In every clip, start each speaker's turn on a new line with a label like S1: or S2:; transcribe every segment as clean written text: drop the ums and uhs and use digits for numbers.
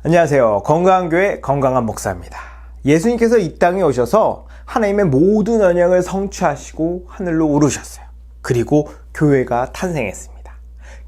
S1: 안녕하세요. 건강한 교회 건강한 목사입니다. 예수님께서 이 땅에 오셔서 하나님의 모든 언약을 성취하시고 하늘로 오르셨어요. 그리고 교회가 탄생했습니다.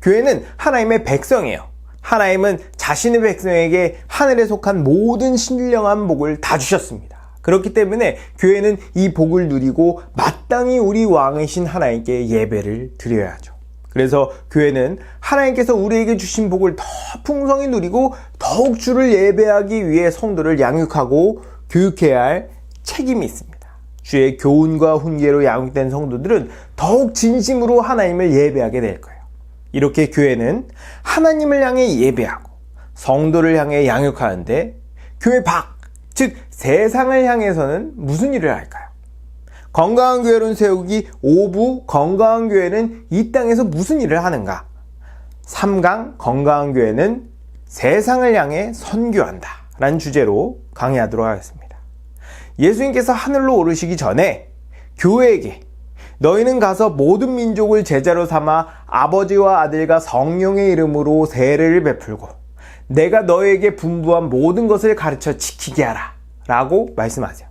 S1: 교회는 하나님의 백성이에요. 하나님은 자신의 백성에게 하늘에 속한 모든 신령한 복을 다 주셨습니다. 그렇기 때문에 교회는 이 복을 누리고 마땅히 우리 왕이신 하나님께 예배를 드려야죠. 그래서 교회는 하나님께서 우리에게 주신 복을 더 풍성히 누리고 더욱 주를 예배하기 위해 성도를 양육하고 교육해야 할 책임이 있습니다. 주의 교훈과 훈계로 양육된 성도들은 더욱 진심으로 하나님을 예배하게 될 거예요. 이렇게 교회는 하나님을 향해 예배하고 성도를 향해 양육하는데 교회 밖, 즉 세상을 향해서는 무슨 일을 할까요? 건강한 교회론 세우기 5부 건강한 교회는 이 땅에서 무슨 일을 하는가? 3강 건강한 교회는 세상을 향해 선교한다 라는 주제로 강의하도록 하겠습니다. 예수님께서 하늘로 오르시기 전에 교회에게 너희는 가서 모든 민족을 제자로 삼아 아버지와 아들과 성령의 이름으로 세례를 베풀고 내가 너희에게 분부한 모든 것을 가르쳐 지키게 하라 라고 말씀하세요.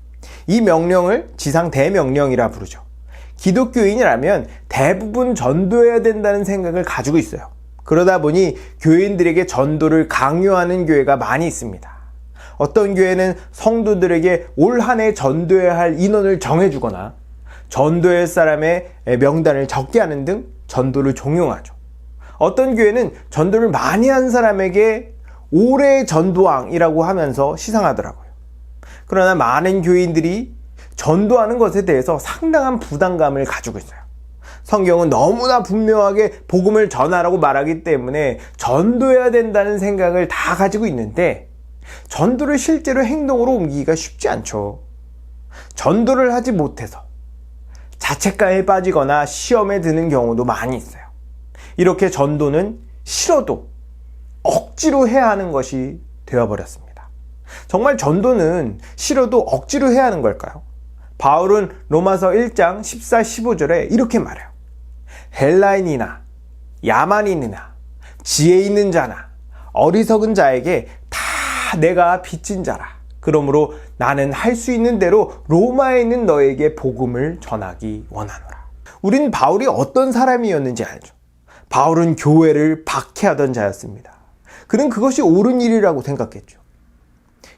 S1: 이 명령을 지상 대명령이라 부르죠. 기독교인이라면 대부분 전도해야 된다는 생각을 가지고 있어요. 그러다 보니 교인들에게 전도를 강요하는 교회가 많이 있습니다. 어떤 교회는 성도들에게 올 한 해 전도해야 할 인원을 정해주거나 전도할 사람의 명단을 적게 하는 등 전도를 종용하죠. 어떤 교회는 전도를 많이 한 사람에게 올해의 전도왕이라고 하면서 시상하더라고요. 그러나 많은 교인들이 전도하는 것에 대해서 상당한 부담감을 가지고 있어요. 성경은 너무나 분명하게 복음을 전하라고 말하기 때문에 전도해야 된다는 생각을 다 가지고 있는데 전도를 실제로 행동으로 옮기기가 쉽지 않죠. 전도를 하지 못해서 자책감에 빠지거나 시험에 드는 경우도 많이 있어요. 이렇게 전도는 싫어도 억지로 해야 하는 것이 되어버렸습니다. 정말 전도는 싫어도 억지로 해야 하는 걸까요? 바울은 로마서 1장 14, 15절에 이렇게 말해요. 헬라인이나 야만인이나 지혜 있는 자나 어리석은 자에게 다 내가 빚진 자라. 그러므로 나는 할 수 있는 대로 로마에 있는 너에게 복음을 전하기 원하노라. 우린 바울이 어떤 사람이었는지 알죠. 바울은 교회를 박해하던 자였습니다. 그는 그것이 옳은 일이라고 생각했죠.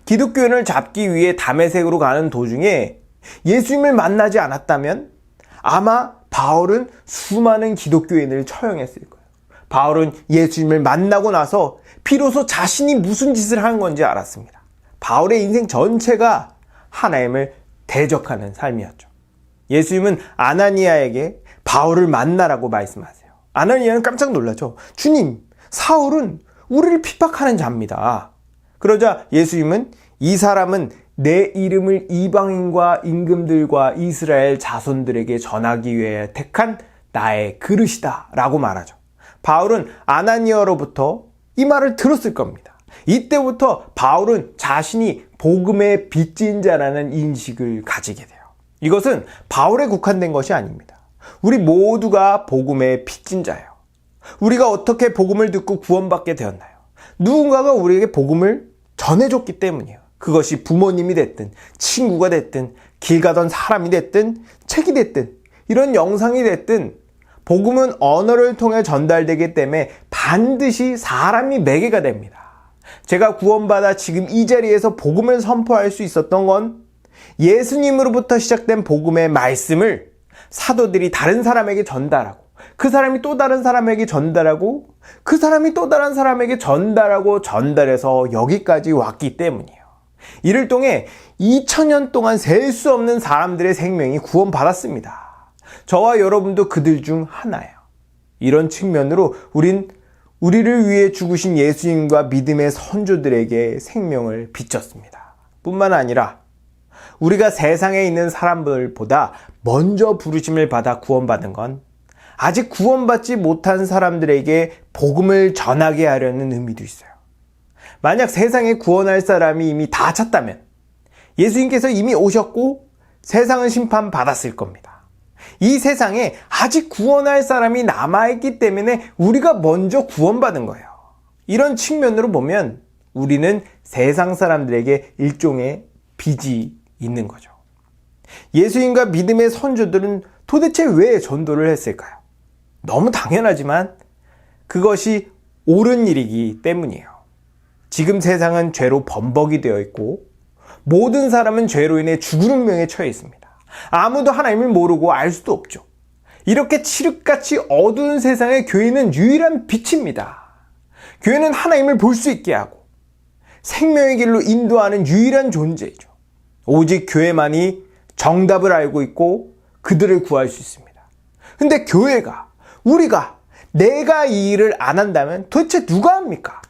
S1: 기독교인을 잡기 위해 다메섹으로 가는 도중에 예수님을 만나지 않았다면 아마 바울은 수많은 기독교인을 처형했을 거예요. 바울은 예수님을 만나고 나서 비로소 자신이 무슨 짓을 한 건지 알았습니다. 바울의 인생 전체가 하나님을 대적하는 삶이었죠. 예수님은 아나니아에게 바울을 만나라고 말씀하세요. 아나니아는 깜짝 놀라죠. 주님, 사울은 우리를 핍박하는 자입니다. 그러자 예수님은 이 사람은 내 이름을 이방인과 임금들과 이스라엘 자손들에게 전하기 위해 택한 나의 그릇이다 라고 말하죠. 바울은 아나니아로부터 이 말을 들었을 겁니다. 이때부터 바울은 자신이 복음의 빚진 자라는 인식을 가지게 돼요. 이것은 바울에 국한된 것이 아닙니다. 우리 모두가 복음의 빚진 자예요. 우리가 어떻게 복음을 듣고 구원받게 되었나요? 누군가가 우리에게 복음을 전해줬기 때문이에요. 그것이 부모님이 됐든 친구가 됐든 길 가던 사람이 됐든 책이 됐든 이런 영상이 됐든 복음은 언어를 통해 전달되기 때문에 반드시 사람이 매개가 됩니다. 제가 구원받아 지금 이 자리에서 복음을 선포할 수 있었던 건 예수님으로부터 시작된 복음의 말씀을 사도들이 다른 사람에게 전달하고 그 사람이 또 다른 사람에게 전달하고 그 사람이 또 다른 사람에게 전달하고 전달해서 여기까지 왔기 때문이에요. 이를 통해 2000년 동안 셀 수 없는 사람들의 생명이 구원받았습니다. 저와 여러분도 그들 중 하나예요. 이런 측면으로 우리를 위해 죽으신 예수님과 믿음의 선조들에게 생명을 비쳤습니다. 뿐만 아니라 우리가 세상에 있는 사람들보다 먼저 부르심을 받아 구원받은 건 아직 구원받지 못한 사람들에게 복음을 전하게 하려는 의미도 있어요. 만약 세상에 구원할 사람이 이미 다 찼다면 예수님께서 이미 오셨고 세상은 심판받았을 겁니다. 이 세상에 아직 구원할 사람이 남아있기 때문에 우리가 먼저 구원받은 거예요. 이런 측면으로 보면 우리는 세상 사람들에게 일종의 빚이 있는 거죠. 예수님과 믿음의 선조들은 도대체 왜 전도를 했을까요? 너무 당연하지만 그것이 옳은 일이기 때문이에요. 지금 세상은 죄로 범벅이 되어 있고 모든 사람은 죄로 인해 죽을 운명에 처해 있습니다. 아무도 하나님을 모르고 알 수도 없죠. 이렇게 칠흑같이 어두운 세상에 교회는 유일한 빛입니다. 교회는 하나님을 볼 수 있게 하고 생명의 길로 인도하는 유일한 존재이죠. 오직 교회만이 정답을 알고 있고 그들을 구할 수 있습니다. 근데 교회가, 내가 이 일을 안 한다면 도대체 누가 합니까?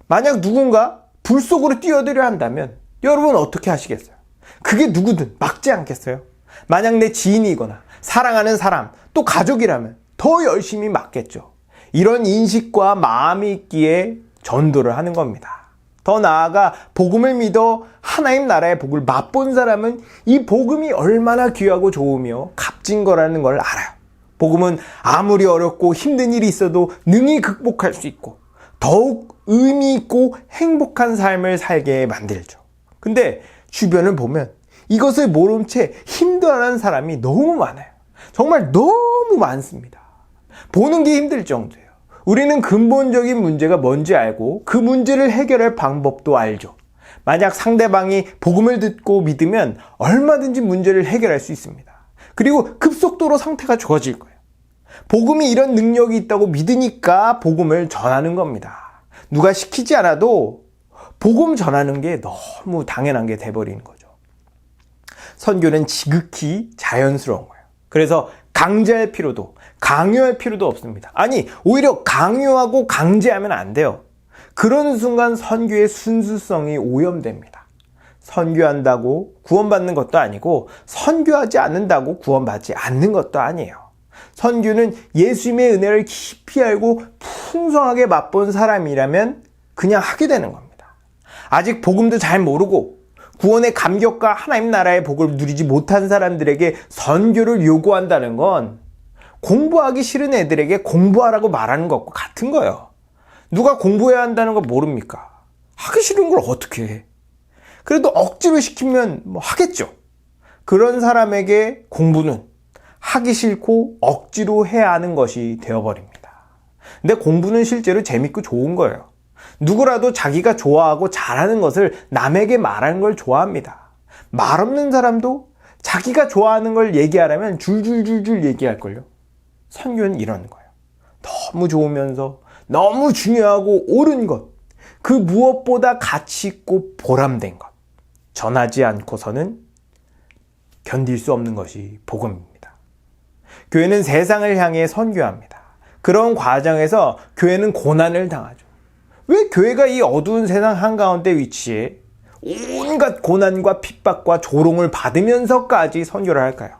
S1: 만약 누군가 불 속으로 뛰어들려 한다면 여러분 어떻게 하시겠어요? 그게 누구든 막지 않겠어요? 만약 내 지인이거나 사랑하는 사람, 또 가족이라면 더 열심히 막겠죠. 이런 인식과 마음이 있기에 전도를 하는 겁니다. 더 나아가 복음을 믿어 하나님 나라의 복을 맛본 사람은 이 복음이 얼마나 귀하고 좋으며 값진 거라는 걸 알아요. 복음은 아무리 어렵고 힘든 일이 있어도 능히 극복할 수 있고 더욱 의미 있고 행복한 삶을 살게 만들죠. 근데 주변을 보면 이것을 모른 채 힘들어하는 사람이 너무 많아요. 정말 너무 많습니다. 보는 게 힘들 정도예요. 우리는 근본적인 문제가 뭔지 알고 그 문제를 해결할 방법도 알죠. 만약 상대방이 복음을 듣고 믿으면 얼마든지 문제를 해결할 수 있습니다. 그리고 급속도로 상태가 좋아질 거예요. 복음이 이런 능력이 있다고 믿으니까 복음을 전하는 겁니다. 누가 시키지 않아도 복음 전하는 게 너무 당연한 게 돼버리는 거죠. 선교는 지극히 자연스러운 거예요. 그래서 강제할 필요도 강요할 필요도 없습니다. 아니, 오히려 강요하고 강제하면 안 돼요. 그런 순간 선교의 순수성이 오염됩니다. 선교한다고 구원받는 것도 아니고 선교하지 않는다고 구원받지 않는 것도 아니에요. 선교는 예수님의 은혜를 깊이 알고 풍성하게 맛본 사람이라면 그냥 하게 되는 겁니다. 아직 복음도 잘 모르고 구원의 감격과 하나님 나라의 복을 누리지 못한 사람들에게 선교를 요구한다는 건 공부하기 싫은 애들에게 공부하라고 말하는 것과 같은 거예요. 누가 공부해야 한다는 거 모릅니까? 하기 싫은 걸 어떻게 해? 그래도 억지로 시키면 하겠죠. 그런 사람에게 공부는 하기 싫고 억지로 해야 하는 것이 되어버립니다. 근데 공부는 실제로 재밌고 좋은 거예요. 누구라도 자기가 좋아하고 잘하는 것을 남에게 말하는 걸 좋아합니다. 말 없는 사람도 자기가 좋아하는 걸 얘기하려면 줄줄줄줄 얘기할걸요. 선교는 이런 거예요. 너무 좋으면서 너무 중요하고 옳은 것, 그 무엇보다 가치 있고 보람된 것, 전하지 않고서는 견딜 수 없는 것이 복음입니다. 교회는 세상을 향해 선교합니다. 그런 과정에서 교회는 고난을 당하죠. 왜 교회가 이 어두운 세상 한가운데 위치해 온갖 고난과 핍박과 조롱을 받으면서까지 선교를 할까요?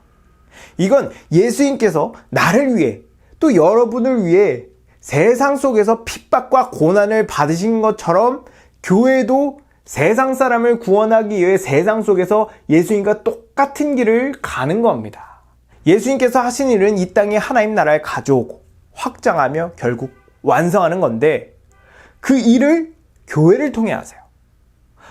S1: 이건 예수님께서 나를 위해 또 여러분을 위해 세상 속에서 핍박과 고난을 받으신 것처럼 교회도 세상 사람을 구원하기 위해 세상 속에서 예수님과 똑같은 길을 가는 겁니다. 예수님께서 하신 일은 이 땅에 하나님 나라를 가져오고 확장하며 결국 완성하는 건데 그 일을 교회를 통해 하세요.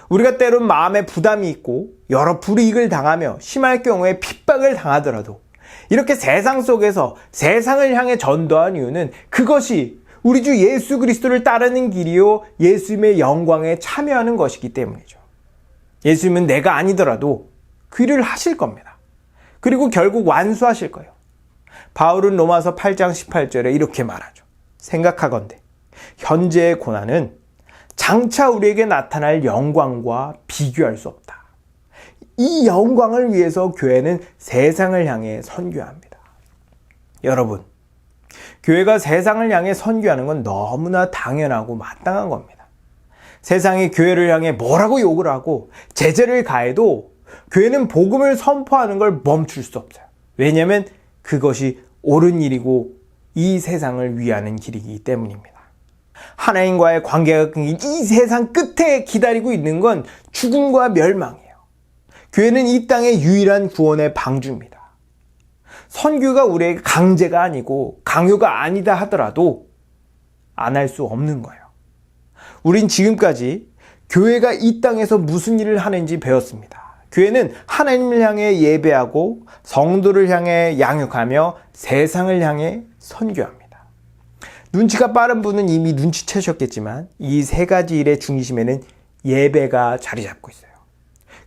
S1: 우리가 때론 마음에 부담이 있고 여러 불이익을 당하며 심할 경우에 핍박을 당하더라도 이렇게 세상 속에서 세상을 향해 전도한 이유는 그것이 우리 주 예수 그리스도를 따르는 길이요 예수님의 영광에 참여하는 것이기 때문이죠. 예수님은 내가 아니더라도 그 일을 하실 겁니다. 그리고 결국 완수하실 거예요. 바울은 로마서 8장 18절에 이렇게 말하죠. 생각하건대 현재의 고난은 장차 우리에게 나타날 영광과 비교할 수 없다. 이 영광을 위해서 교회는 세상을 향해 선교합니다. 여러분, 교회가 세상을 향해 선교하는 건 너무나 당연하고 마땅한 겁니다. 세상이 교회를 향해 뭐라고 욕을 하고 제재를 가해도 교회는 복음을 선포하는 걸 멈출 수 없어요. 왜냐하면 그것이 옳은 일이고 이 세상을 위하는 길이기 때문입니다. 하나님과의 관계가 끊긴 이 세상 끝에 기다리고 있는 건 죽음과 멸망이에요. 교회는 이 땅의 유일한 구원의 방주입니다. 선교가 우리에게 강제가 아니고 강요가 아니다 하더라도 안 할 수 없는 거예요. 우린 지금까지 교회가 이 땅에서 무슨 일을 하는지 배웠습니다. 교회는 하나님을 향해 예배하고 성도를 향해 양육하며 세상을 향해 선교합니다. 눈치가 빠른 분은 이미 눈치채셨겠지만 이 세 가지 일의 중심에는 예배가 자리 잡고 있어요.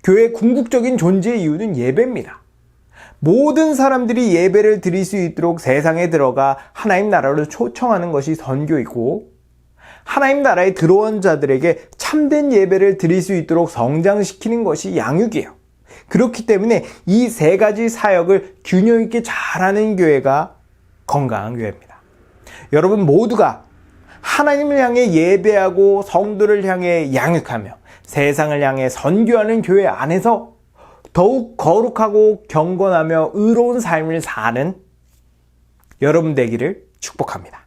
S1: 교회의 궁극적인 존재의 이유는 예배입니다. 모든 사람들이 예배를 드릴 수 있도록 세상에 들어가 하나님 나라를 초청하는 것이 선교이고, 하나님 나라에 들어온 자들에게 참된 예배를 드릴 수 있도록 성장시키는 것이 양육이에요. 그렇기 때문에 이 세 가지 사역을 균형 있게 잘하는 교회가 건강한 교회입니다. 여러분 모두가 하나님을 향해 예배하고 성도를 향해 양육하며 세상을 향해 선교하는 교회 안에서 더욱 거룩하고 경건하며 의로운 삶을 사는 여러분 되기를 축복합니다.